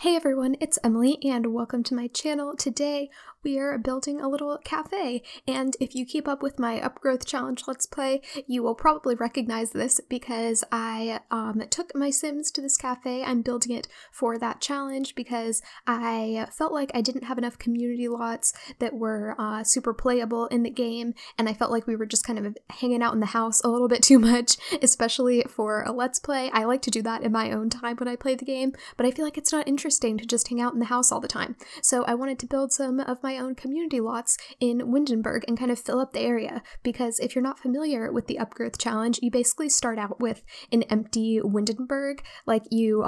Hey everyone, it's Emily and welcome to my channel. Today we are building a little cafe, and if you keep up with my Upgrowth challenge Let's Play, you will probably recognize this because I took my Sims to this cafe. I'm building it for that challenge because I felt like I didn't have enough community lots that were super playable in the game, and I felt like we were just kind of hanging out in the house a little bit too much, especially for a Let's Play. I like to do that in my own time when I play the game, but I feel like it's not interesting to just hang out in the house all the time. So I wanted to build some of my own community lots in Windenburg and kind of fill up the area, because if you're not familiar with the Upgrowth challenge, you basically start out with an empty Windenburg. Like you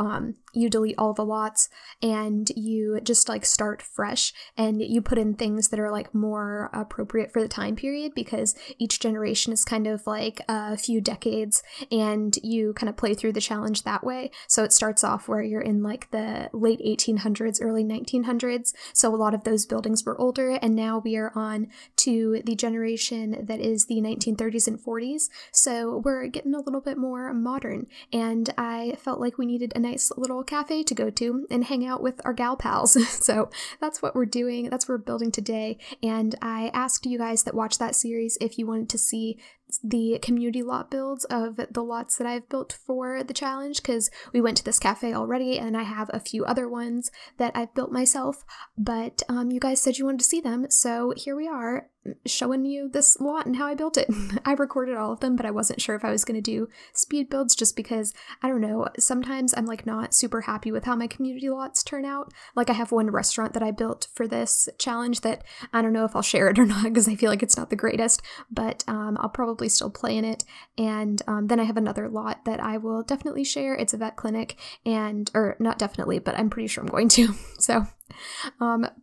delete all the lots and you just like start fresh, and you put in things that are like more appropriate for the time period, because each generation is kind of like a few decades and you kind of play through the challenge that way. So it starts off where you're in like the late 1800s, early 1900s. So a lot of those buildings were older, and now we are on to the generation that is the 1930s and 40s. So we're getting a little bit more modern, and I felt like we needed a nice little cafe to go to and hang out with our gal pals. So that's what we're doing. That's what we're building today. And I asked you guys that watch that series if you wanted to see the community lot builds of the lots that I've built for the challenge, because we went to this cafe already and I have a few other ones that I've built myself, but you guys said you wanted to see them, so here we are showing you this lot and how I built it. I recorded all of them, but I wasn't sure if I was going to do speed builds just because, I don't know, sometimes I'm like not super happy with how my community lots turn out. Like I have one restaurant that I built for this challenge that I don't know if I'll share it or not because I feel like it's not the greatest, but I'll probably still play in it. And then I have another lot that I will definitely share. It's a vet clinic, and or not definitely, but I'm pretty sure I'm going to. So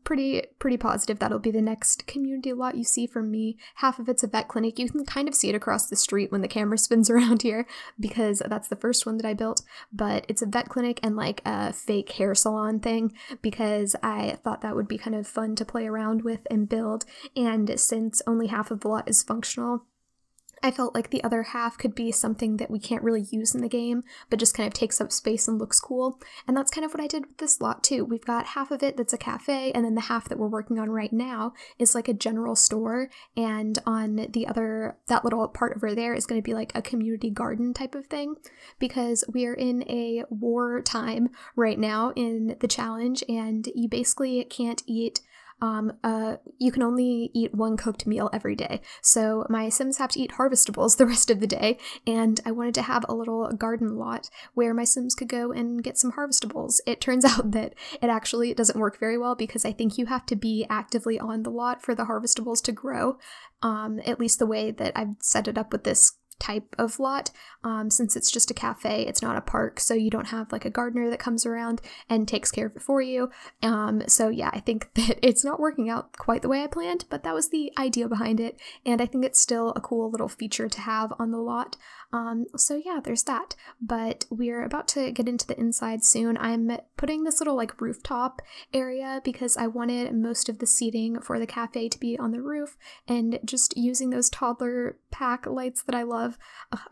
pretty positive that'll be the next community lot you see from me. Half of it's a vet clinic. You can kind of see it across the street when the camera spins around here because that's the first one that I built, but it's a vet clinic and like a fake hair salon thing because I thought that would be kind of fun to play around with and build. And since only half of the lot is functional, I felt like the other half could be something that we can't really use in the game, but just kind of takes up space and looks cool. And that's kind of what I did with this lot too. We've got half of it that's a cafe, and then the half that we're working on right now is like a general store. And on the other, that little part over there is going to be like a community garden type of thing, because we are in a war time right now in the challenge, and you basically can't eat you can only eat one cooked meal every day. So my Sims have to eat harvestables the rest of the day, and I wanted to have a little garden lot where my Sims could go and get some harvestables. It turns out that it doesn't work very well because I think you have to be actively on the lot for the harvestables to grow, at least the way that I've set it up with this type of lot. Since it's just a cafe, it's not a park, so you don't have like a gardener that comes around and takes care of it for you. So yeah, I think that it's not working out quite the way I planned, but that was the idea behind it, and I think it's still a cool little feature to have on the lot. So yeah, there's that. But we're about to get into the inside soon. I'm putting this little like rooftop area because I wanted most of the seating for the cafe to be on the roof, and just using those toddler pack lights that I love.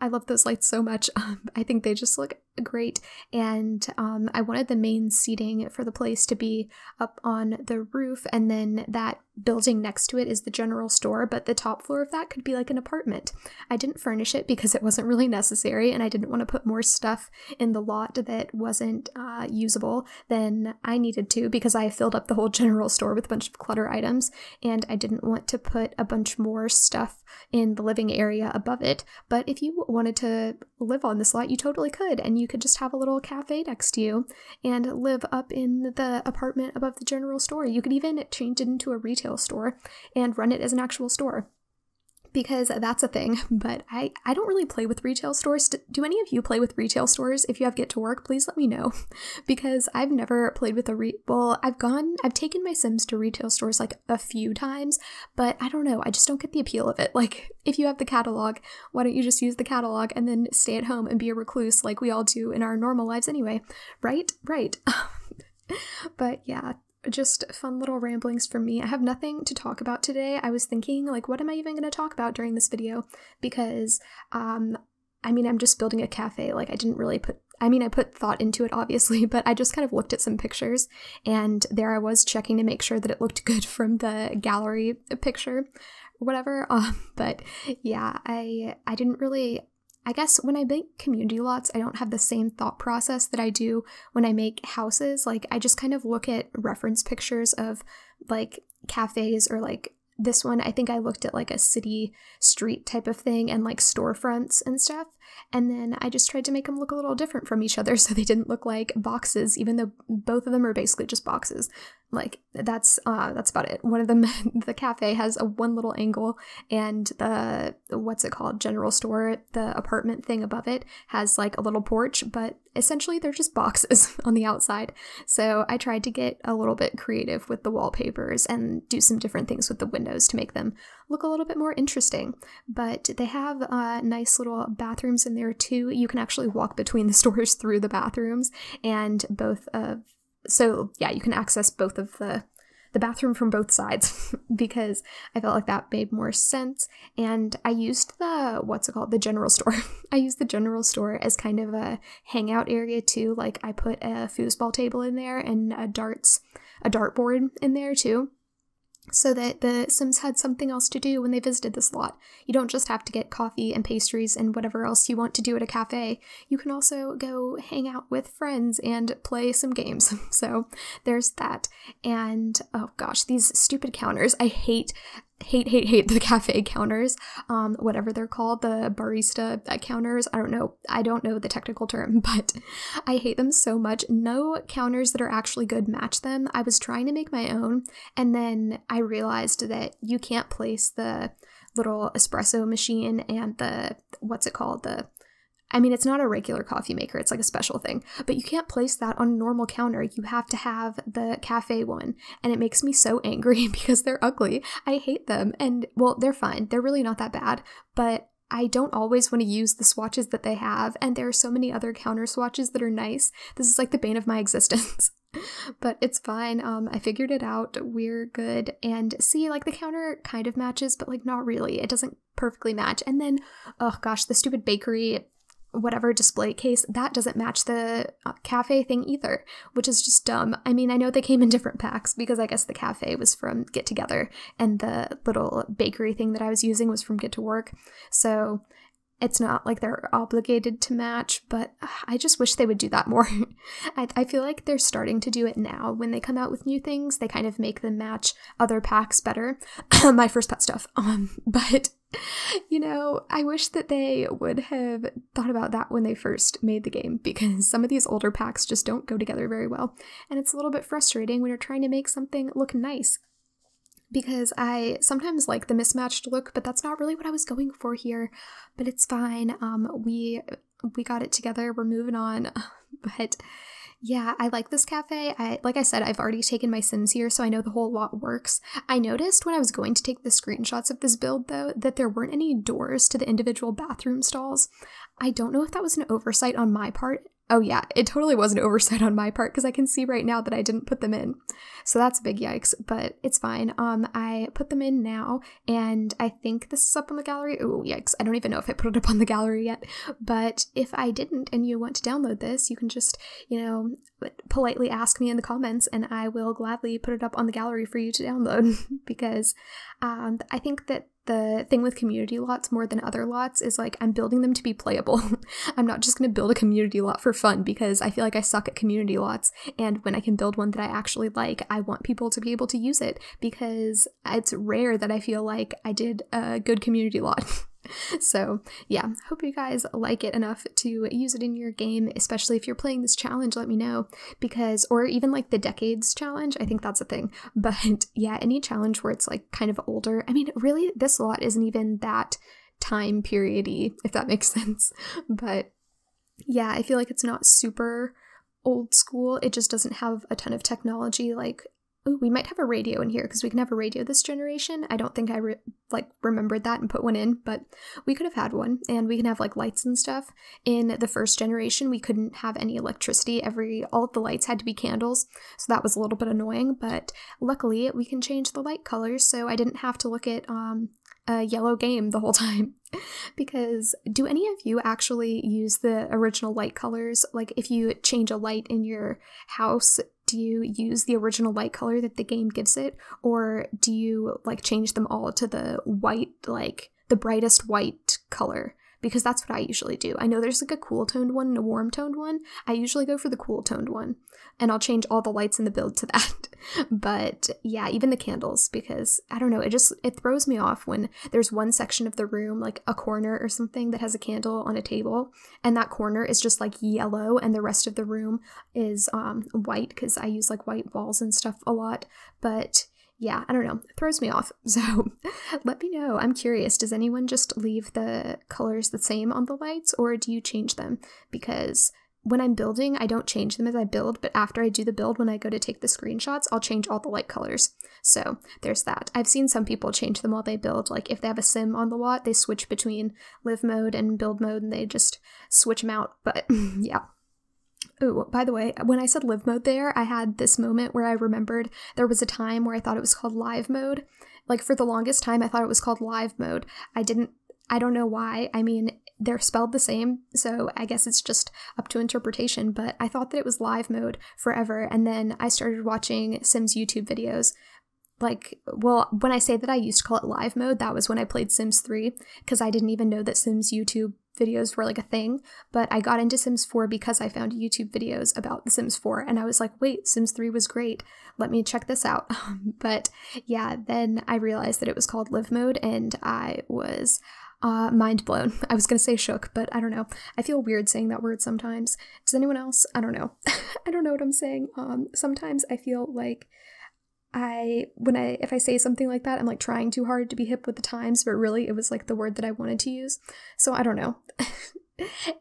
I love those lights so much. I think they just look great, and I wanted the main seating for the place to be up on the roof, and then that building next to it is the general store, but the top floor of that could be like an apartment. I didn't furnish it because it wasn't really necessary, and I didn't want to put more stuff in the lot that wasn't usable than I needed to, because I filled up the whole general store with a bunch of clutter items, and I didn't want to put a bunch more stuff in the living area above it. But if you wanted to live on this lot, you totally could, and you could just have a little cafe next to you and live up in the apartment above the general store. You could even change it into a retail store and run it as an actual store, because that's a thing. But I don't really play with retail stores. Do any of you play with retail stores? If you have Get to Work, please let me know, because I've never played with I've taken my Sims to retail stores like a few times, but I don't know, I just don't get the appeal of it. Like, if you have the catalog, why don't you just use the catalog and then stay at home and be a recluse like we all do in our normal lives anyway, right? But yeah, just fun little ramblings from me. I have nothing to talk about today. I was thinking, like, what am I even going to talk about during this video? Because, I mean, I'm just building a cafe. Like, I didn't really put I mean, I put thought into it, obviously, but I just kind of looked at some pictures, and there I was checking to make sure that it looked good from the gallery picture, whatever. But yeah, I didn't really, I guess when I make community lots, I don't have the same thought process that I do when I make houses. Like, I just kind of look at reference pictures of like cafes, or like this one, I think I looked at like a city street type of thing and like storefronts and stuff. And then I just tried to make them look a little different from each other so they didn't look like boxes, even though both of them are basically just boxes. Like, that's about it. One of them, the cafe, has a one little angle, and the, what's it called, general store, the apartment thing above it, has like a little porch, but essentially they're just boxes on the outside. So I tried to get a little bit creative with the wallpapers and do some different things with the windows to make them look a little bit more interesting. But they have nice little bathrooms in there too. You can actually walk between the stores through the bathrooms, and both of, so yeah, you can access both of the bathroom from both sides because I felt like that made more sense. And I used the, what's it called, the general store. I used the general store as kind of a hangout area too. Like, I put a foosball table in there and a dartboard in there too, so that the Sims had something else to do when they visited this lot. You don't just have to get coffee and pastries and whatever else you want to do at a cafe. You can also go hang out with friends and play some games. So there's that. And oh gosh, these stupid counters. I hate the cafe counters, whatever they're called, the barista counters. I don't know the technical term, but I hate them so much. No counters that are actually good match them. I was trying to make my own, and then I realized that you can't place the little espresso machine and the, what's it called, it's not a regular coffee maker, it's like a special thing, but you can't place that on a normal counter. You have to have the cafe one, and it makes me so angry because they're ugly. I hate them, and well, they're fine. They're really not that bad, but I don't always want to use the swatches that they have, and there are so many other counter swatches that are nice. This is like the bane of my existence. But it's fine. I figured it out. We're good. And see, like, the counter kind of matches, but like not really. It doesn't perfectly match. And then, oh gosh, the stupid bakery whatever display case, that doesn't match the cafe thing either, which is just dumb. I mean, I know they came in different packs because I guess the cafe was from Get Together and the little bakery thing that I was using was from Get to Work. So it's not like they're obligated to match, but I just wish they would do that more. I feel like they're starting to do it now. When they come out with new things, they kind of make them match other packs better. My first pet stuff. But, you know, I wish that they would have thought about that when they first made the game, because some of these older packs just don't go together very well. And it's a little bit frustrating when you're trying to make something look nice, because I sometimes like the mismatched look, but that's not really what I was going for here. But it's fine. We got it together. We're moving on. But yeah, I like this cafe. Like I said, I've already taken my Sims here, so I know the whole lot works. I noticed when I was going to take the screenshots of this build, though, that there weren't any doors to the individual bathroom stalls. I don't know if that was an oversight on my part. Oh yeah, it totally was an oversight on my part because I can see right now that I didn't put them in. So that's a big yikes, but it's fine. I put them in now, and I think this is up on the gallery. Oh yikes, I don't even know if I put it up on the gallery yet, but if I didn't and you want to download this, you can just, you know, politely ask me in the comments and I will gladly put it up on the gallery for you to download because I think that the thing with community lots more than other lots is like I'm building them to be playable. I'm not just going to build a community lot for fun because I feel like I suck at community lots, and when I can build one that I actually like, I want people to be able to use it because it's rare that I feel like I did a good community lot. So yeah, hope you guys like it enough to use it in your game, especially if you're playing this challenge. Let me know, because, or even like the decades challenge, I think that's a thing. But yeah, any challenge where it's like kind of older. I mean, really, this lot isn't even that time period-y, if that makes sense. But yeah, I feel like it's not super old school. It just doesn't have a ton of technology. Like, ooh, we might have a radio in here because we can have a radio this generation. I don't think I remembered that and put one in, but we could have had one, and we can have like lights and stuff. In the first generation, we couldn't have any electricity. All of the lights had to be candles, so that was a little bit annoying, but luckily we can change the light colors, so I didn't have to look at a yellow game the whole time. Because do any of you actually use the original light colors? Like if you change a light in your house, do you use the original light color that the game gives it? Or do you like change them all to the white, like the brightest white color? Because that's what I usually do. I know there's like a cool toned one and a warm toned one. I usually go for the cool toned one, and I'll change all the lights in the build to that. But yeah, even the candles, because I don't know, it throws me off when there's one section of the room, like a corner or something, that has a candle on a table, and that corner is just like yellow and the rest of the room is white, because I use like white walls and stuff a lot. But yeah, I don't know, it throws me off. So let me know. I'm curious, does anyone just leave the colors the same on the lights, or do you change them? Because when I'm building, I don't change them as I build, but after I do the build, when I go to take the screenshots, I'll change all the light colors. So there's that. I've seen some people change them while they build. Like if they have a sim on the lot, they switch between live mode and build mode, and they just switch them out. But yeah. Oh, by the way, when I said live mode there, I had this moment where I remembered there was a time where I thought it was called live mode. Like for the longest time, I thought it was called live mode. I don't know why. I mean, they're spelled the same, so I guess it's just up to interpretation, but I thought that it was live mode forever, and then I started watching Sims YouTube videos. Like, well, when I say that I used to call it live mode, that was when I played Sims 3, because I didn't even know that Sims YouTube videos were like a thing, but I got into Sims 4 because I found YouTube videos about The Sims 4, and I was like, wait, Sims 3 was great, let me check this out. But yeah, then I realized that it was called live mode, and I was mind blown. I was gonna say shook, but I don't know. I feel weird saying that word sometimes. Does anyone else? I don't know. I don't know what I'm saying. Sometimes I feel like if I say something like that, I'm like trying too hard to be hip with the times, but really it was like the word that I wanted to use. So I don't know.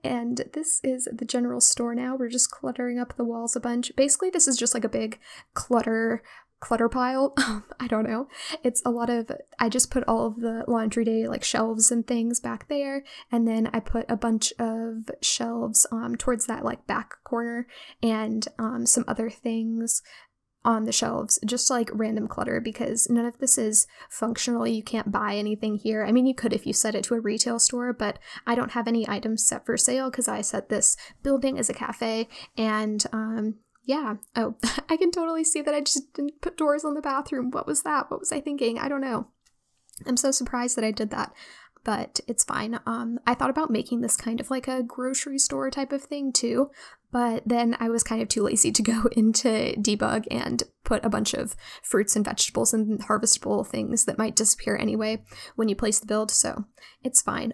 And this is the general store now. We're just cluttering up the walls a bunch. Basically, this is just like a big clutter pile. I don't know. It's a lot of, I just put all of the laundry day like shelves and things back there, and then I put a bunch of shelves towards that like back corner, and some other things on the shelves, just like random clutter, because none of this is functional. You can't buy anything here. I mean, you could if you set it to a retail store, but I don't have any items set for sale because I set this building as a cafe. And yeah. Oh, I can totally see that I just didn't put doors on the bathroom. What was that? What was I thinking? I don't know. I'm so surprised that I did that, but it's fine. I thought about making this kind of like a grocery store type of thing too, but then I was kind of too lazy to go into debug and put a bunch of fruits and vegetables and harvestable things that might disappear anyway when you place the build, so it's fine.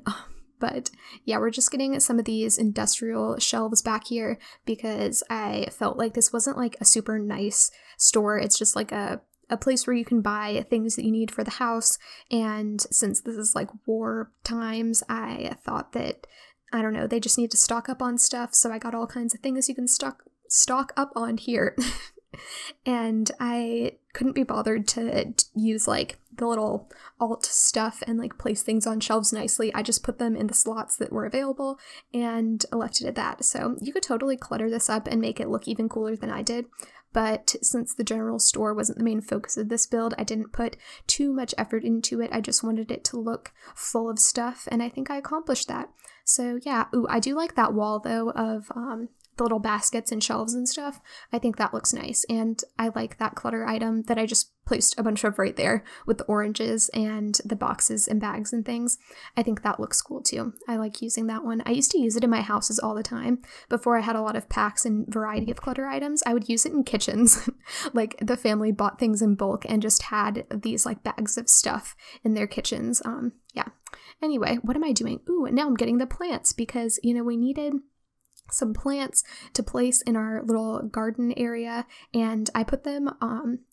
But yeah, we're just getting some of these industrial shelves back here because I felt like this wasn't like a super nice store. It's just like a place where you can buy things that you need for the house, and since this is like war times, I thought that, I don't know, they just need to stock up on stuff, so I got all kinds of things you can stock up on here. And I couldn't be bothered to use like the little alt stuff and like place things on shelves nicely. I just put them in the slots that were available and left it at that. So you could totally clutter this up and make it look even cooler than I did. But since the general store wasn't the main focus of this build, I didn't put too much effort into it. I just wanted it to look full of stuff, and I think I accomplished that. So yeah, ooh, I do like that wall though of the little baskets and shelves and stuff. I think that looks nice, and I like that clutter item that I just placed a bunch of right there with the oranges and the boxes and bags and things. I think that looks cool too. I like using that one. I used to use it in my houses all the time. Before I had a lot of packs and variety of clutter items, I would use it in kitchens. Like the family bought things in bulk and just had these like bags of stuff in their kitchens. Yeah. Anyway, what am I doing? Ooh, now I'm getting the plants because, you know, we needed some plants to place in our little garden area, and I put them,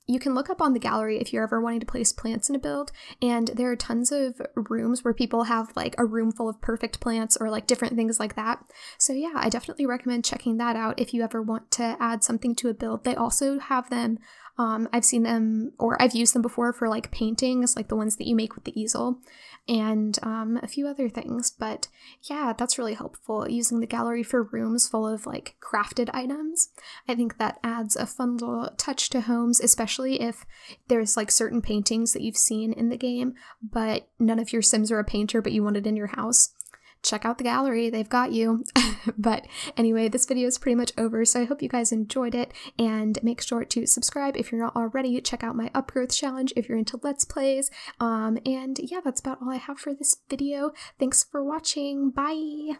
you can look up on the gallery if you're ever wanting to place plants in a build, and there are tons of rooms where people have like a room full of perfect plants or like different things like that. So yeah, I definitely recommend checking that out if you ever want to add something to a build. They also have them, I've seen them, or I've used them before for like paintings, like the ones that you make with the easel. and a few other things. But yeah, that's really helpful, using the gallery for rooms full of like crafted items. I think that adds a fun little touch to homes, especially if there's like certain paintings that you've seen in the game, but none of your Sims are a painter, but you want it in your house. Check out the gallery, they've got you. But anyway, this video is pretty much over, so I hope you guys enjoyed it, and make sure to subscribe if you're not already. Check out my Upgrowth challenge if you're into Let's Plays. And yeah, that's about all I have for this video. Thanks for watching, bye!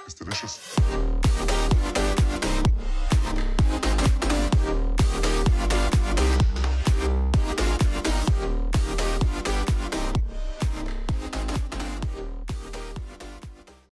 It's delicious.